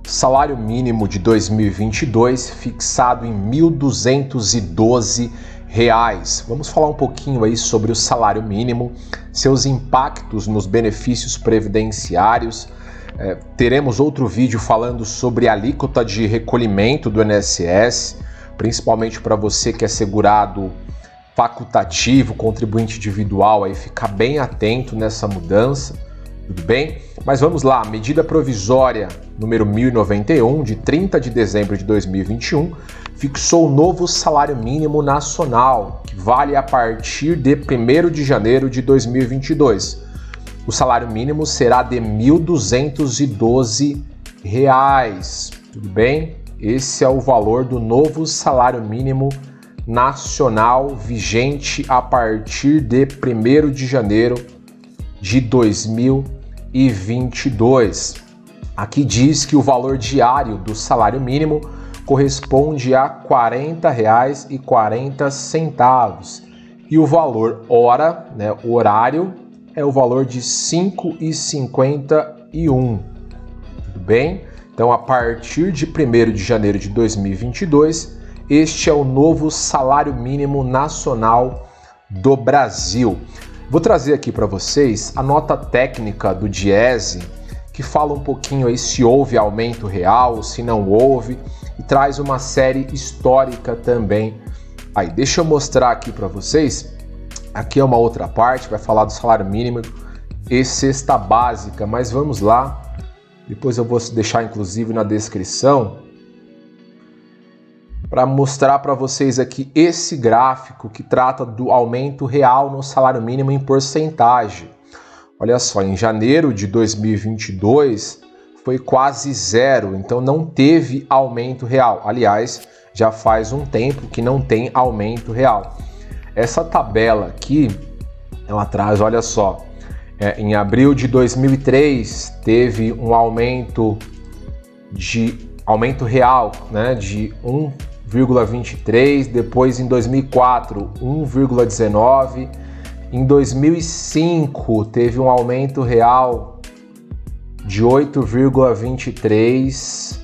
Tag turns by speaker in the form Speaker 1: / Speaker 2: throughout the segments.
Speaker 1: Salário mínimo de 2022 fixado em R$ 1.212. Vamos falar um pouquinho aí sobre o salário mínimo, seus impactos nos benefícios previdenciários. Teremos outro vídeo falando sobre a alíquota de recolhimento do INSS, principalmente para você que é segurado facultativo, contribuinte individual, aí ficar bem atento nessa mudança, tudo bem? Mas vamos lá, medida provisória número 1091, de 30 de dezembro de 2021, fixou o novo salário mínimo nacional, que vale a partir de 1º de janeiro de 2022. O salário mínimo será de R$ 1.212, tudo bem? Esse é o valor do novo salário mínimo nacional vigente a partir de 1º de janeiro de 2022. Aqui diz que o valor diário do salário mínimo corresponde a R$ 40,40 e o valor hora, o horário, é o valor de R$ 5,51. Tudo bem? Então, a partir de 1º de janeiro de 2022, este é o novo salário mínimo nacional do Brasil. Vou trazer aqui para vocês a nota técnica do Diese, que fala um pouquinho aí se houve aumento real, se não houve, e traz uma série histórica também. Aí, deixa eu mostrar aqui para vocês. Aqui é uma outra parte, vai falar do salário mínimo e cesta básica, mas vamos lá. Depois eu vou deixar inclusive na descrição para mostrar para vocês aqui esse gráfico que trata do aumento real no salário mínimo em porcentagem. Olha só, em janeiro de 2022 foi quase zero, então não teve aumento real. Aliás, já faz um tempo que não tem aumento real. Essa tabela aqui, ela traz, olha só, em abril de 2003 teve um aumento real, de 1,23, depois em 2004, 1,19, em 2005 teve um aumento real de 8,23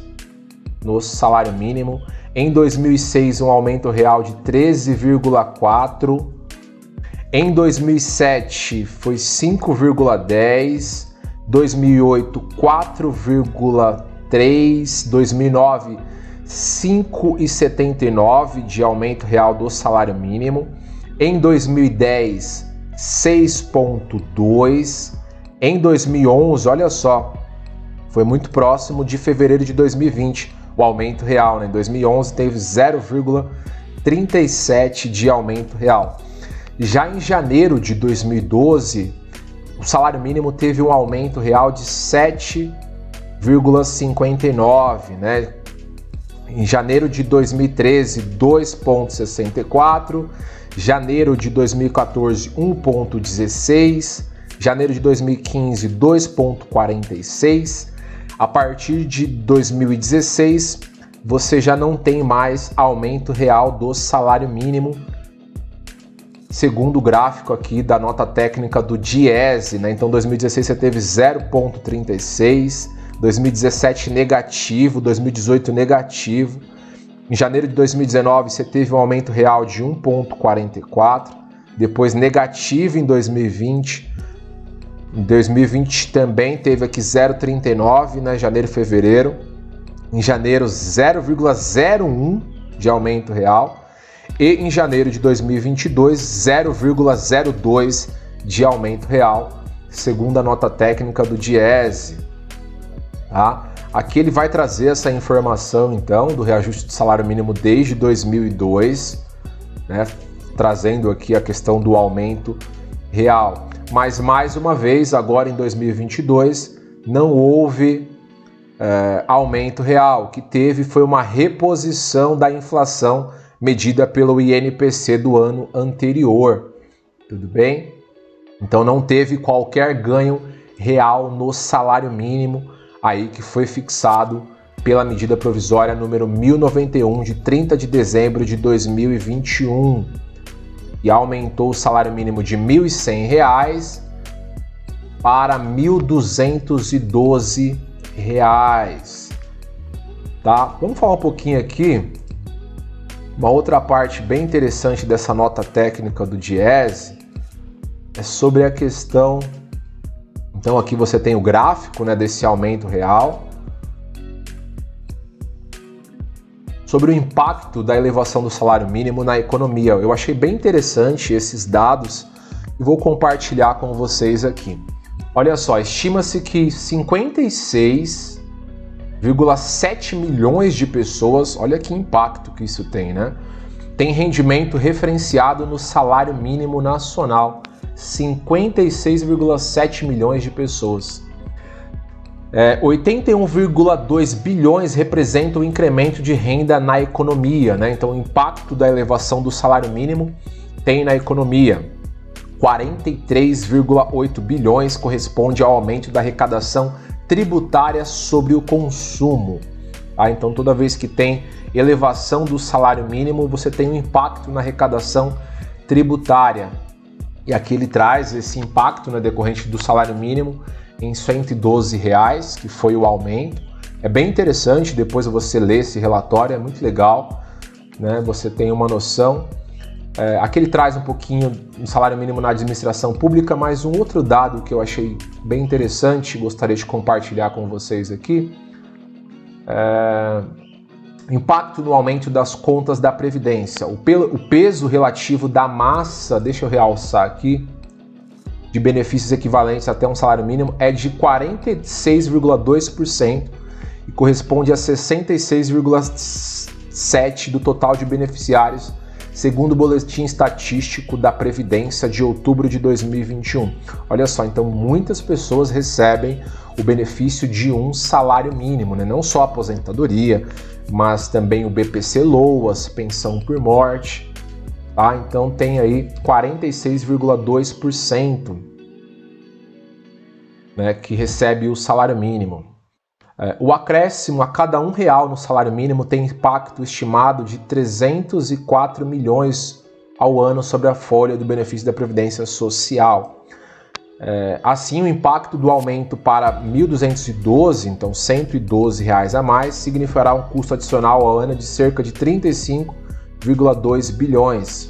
Speaker 1: no salário mínimo, em 2006 um aumento real de 13,4, em 2007 foi 5,10, 2008 4,3, 2009 5,79 de aumento real do salário mínimo, em 2010 6,2, em 2011, olha só, foi muito próximo de fevereiro de 2020, o aumento real, Em 2011 teve 0,37 de aumento real. Já em janeiro de 2012, o salário mínimo teve um aumento real de 7,59, Em janeiro de 2013, 2,64, janeiro de 2014, 1,16, janeiro de 2015, 2,46. A partir de 2016, você já não tem mais aumento real do salário mínimo, segundo o gráfico aqui da nota técnica do Diese, Então, 2016 você teve 0,36, 2017 negativo, 2018 negativo. Em janeiro de 2019 você teve um aumento real de 1,44, depois negativo em 2020. Em 2020 também teve aqui 0,39, janeiro e fevereiro. Em janeiro 0,01 de aumento real. E em janeiro de 2022 0,02 de aumento real, segundo a nota técnica do Diese. Aqui ele vai trazer essa informação, então, do reajuste do salário mínimo desde 2002, trazendo aqui a questão do aumento real. Mas, mais uma vez, agora em 2022, não houve aumento real. O que teve foi uma reposição da inflação medida pelo INPC do ano anterior. Tudo bem? Então, não teve qualquer ganho real no salário mínimo, aí que foi fixado pela medida provisória número 1091, de 30 de dezembro de 2021, e aumentou o salário mínimo de R$ 1.100 para R$ 1.212. tá? Vamos falar um pouquinho aqui, uma outra parte bem interessante dessa nota técnica do Diese é sobre a questão, então aqui você tem o gráfico, né, desse aumento real, sobre o impacto da elevação do salário mínimo na economia. Eu achei bem interessante esses dados e vou compartilhar com vocês aqui. Olha só, estima-se que 56,7 milhões de pessoas, olha que impacto que isso tem, né? Tem rendimento referenciado no salário mínimo nacional. 56,7 milhões de pessoas. 81,2 bilhões representa o incremento de renda na economia, né? Então o impacto da elevação do salário mínimo tem na economia. 43,8 bilhões corresponde ao aumento da arrecadação tributária sobre o consumo. Tá? Então toda vez que tem elevação do salário mínimo, você tem um impacto na arrecadação tributária. E aqui ele traz esse impacto, né, decorrente do salário mínimo em R$ 112, que foi o aumento. É bem interessante, depois você lê esse relatório, é muito legal, né? Você tem uma noção. Aqui ele traz um pouquinho do salário mínimo na administração pública, mas um outro dado que eu achei bem interessante, gostaria de compartilhar com vocês aqui, impacto no aumento das contas da Previdência. O peso relativo da massa, deixa eu realçar aqui, de benefícios equivalentes até um salário mínimo é de 46,2% e corresponde a 66,7% do total de beneficiários, segundo o Boletim Estatístico da Previdência de outubro de 2021. Olha só, então muitas pessoas recebem o benefício de um salário mínimo, né? Não só a aposentadoria, mas também o BPC-Loas, pensão por morte, tá? Então tem aí 46,2%, né, que recebe o salário mínimo. O acréscimo a cada R$1 no salário mínimo tem impacto estimado de 304 milhões ao ano sobre a folha do benefício da Previdência Social. Assim, o impacto do aumento para 1.212, então R$112 a mais, significará um custo adicional ao ano de cerca de 35,2 bilhões.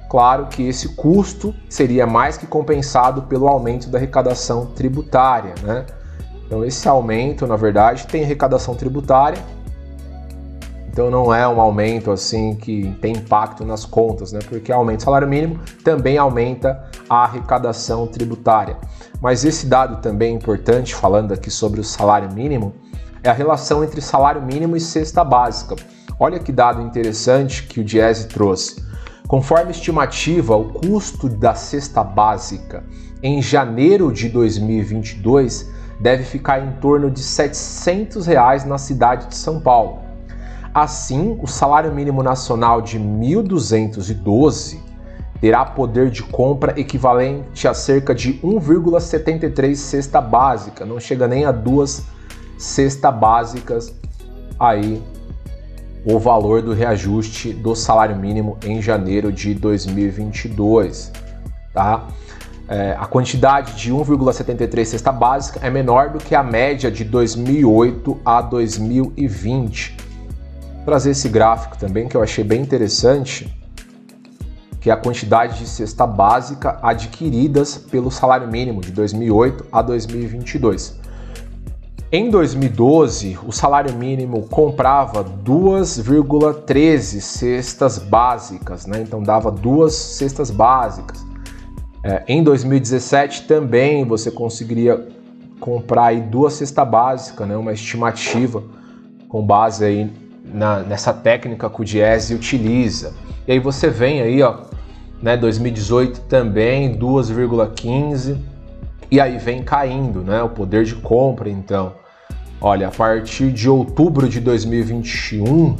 Speaker 1: Claro que esse custo seria mais que compensado pelo aumento da arrecadação tributária, né? Então esse aumento, na verdade, tem arrecadação tributária, então não é um aumento assim que tem impacto nas contas, né? Porque aumenta o salário mínimo, também aumenta a arrecadação tributária. Mas esse dado também é importante, falando aqui sobre o salário mínimo, é a relação entre salário mínimo e cesta básica. Olha que dado interessante que o Diese trouxe. Conforme estimativa, o custo da cesta básica em janeiro de 2022 deve ficar em torno de R$ 700 na cidade de São Paulo. Assim, o salário mínimo nacional de 1.212 terá poder de compra equivalente a cerca de 1,73 cesta básica, não chega nem a 2 cestas básicas aí o valor do reajuste do salário mínimo em janeiro de 2022, tá? A quantidade de 1,73 cesta básica é menor do que a média de 2008 a 2020. Vou trazer esse gráfico também que eu achei bem interessante, que é a quantidade de cesta básica adquiridas pelo salário mínimo de 2008 a 2022. Em 2012, o salário mínimo comprava 2,13 cestas básicas, né? Então dava 2 cestas básicas. Em 2017 também você conseguiria comprar aí 2 cestas básicas, né? Uma estimativa com base aí nessa técnica que o Diese utiliza. E aí você vem aí, ó, né, 2018 também 2,15 e aí vem caindo, né, o poder de compra. Então, olha, a partir de outubro de 2021,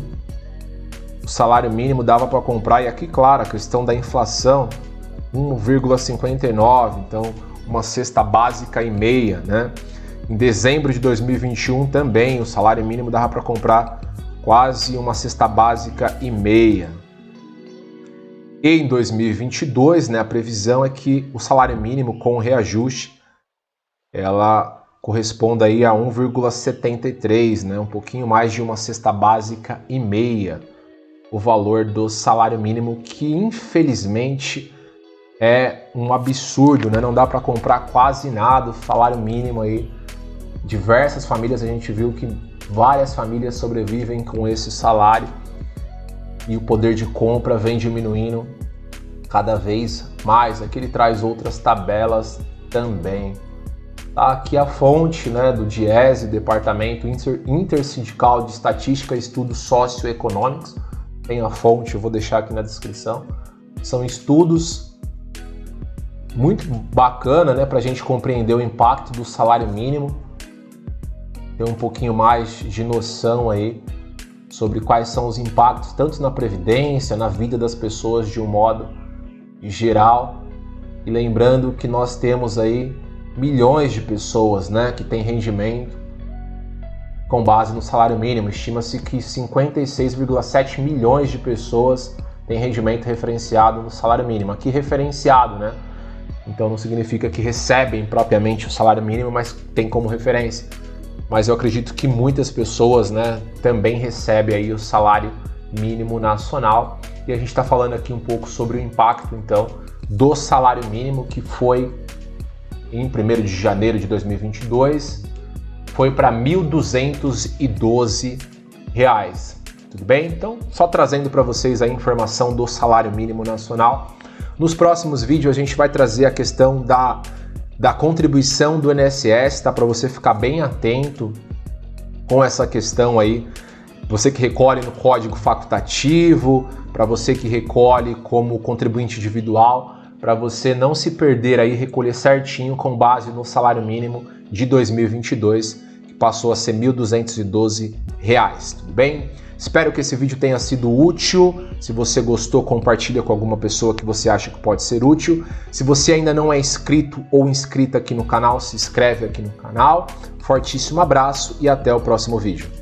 Speaker 1: o salário mínimo dava para comprar, e aqui, claro, a questão da inflação, 1,59, então uma cesta básica e meia, né? Em dezembro de 2021 também o salário mínimo dava para comprar quase uma cesta básica e meia. E em 2022, né, a previsão é que o salário mínimo com reajuste, ela corresponde aí a 1,73, né? Um pouquinho mais de uma cesta básica e meia, o valor do salário mínimo, que infelizmente é um absurdo, né? Não dá para comprar quase nada, o salário mínimo aí. Diversas famílias, a gente viu que várias famílias sobrevivem com esse salário e o poder de compra vem diminuindo cada vez mais. Aqui ele traz outras tabelas também. Tá aqui a fonte, né, do DIEESE, Departamento Intersindical de Estatística e Estudos Socioeconômicos. Tem a fonte, eu vou deixar aqui na descrição. São estudos muito bacana, né, para a gente compreender o impacto do salário mínimo, ter um pouquinho mais de noção aí sobre quais são os impactos tanto na previdência, na vida das pessoas de um modo geral. E lembrando que nós temos aí milhões de pessoas, né, que têm rendimento com base no salário mínimo. Estima-se que 56,7 milhões de pessoas têm rendimento referenciado no salário mínimo. Aqui referenciado, né? Então não significa que recebem propriamente o salário mínimo, mas tem como referência. Mas eu acredito que muitas pessoas, né, também recebem aí o salário mínimo nacional. E a gente está falando aqui um pouco sobre o impacto, então, do salário mínimo, que foi em 1º de janeiro de 2022, foi para R$ 1.212. Tudo bem? Então, só trazendo para vocês a informação do salário mínimo nacional. Nos próximos vídeos a gente vai trazer a questão da contribuição do INSS, tá? Para você ficar bem atento com essa questão aí. Você que recolhe no código facultativo, para você que recolhe como contribuinte individual, para você não se perder aí, recolher certinho com base no salário mínimo de 2022, que passou a ser R$ 1.212, tudo bem? Espero que esse vídeo tenha sido útil. Se você gostou, compartilha com alguma pessoa que você acha que pode ser útil. Se você ainda não é inscrito ou inscrita aqui no canal, se inscreve aqui no canal. Fortíssimo abraço e até o próximo vídeo.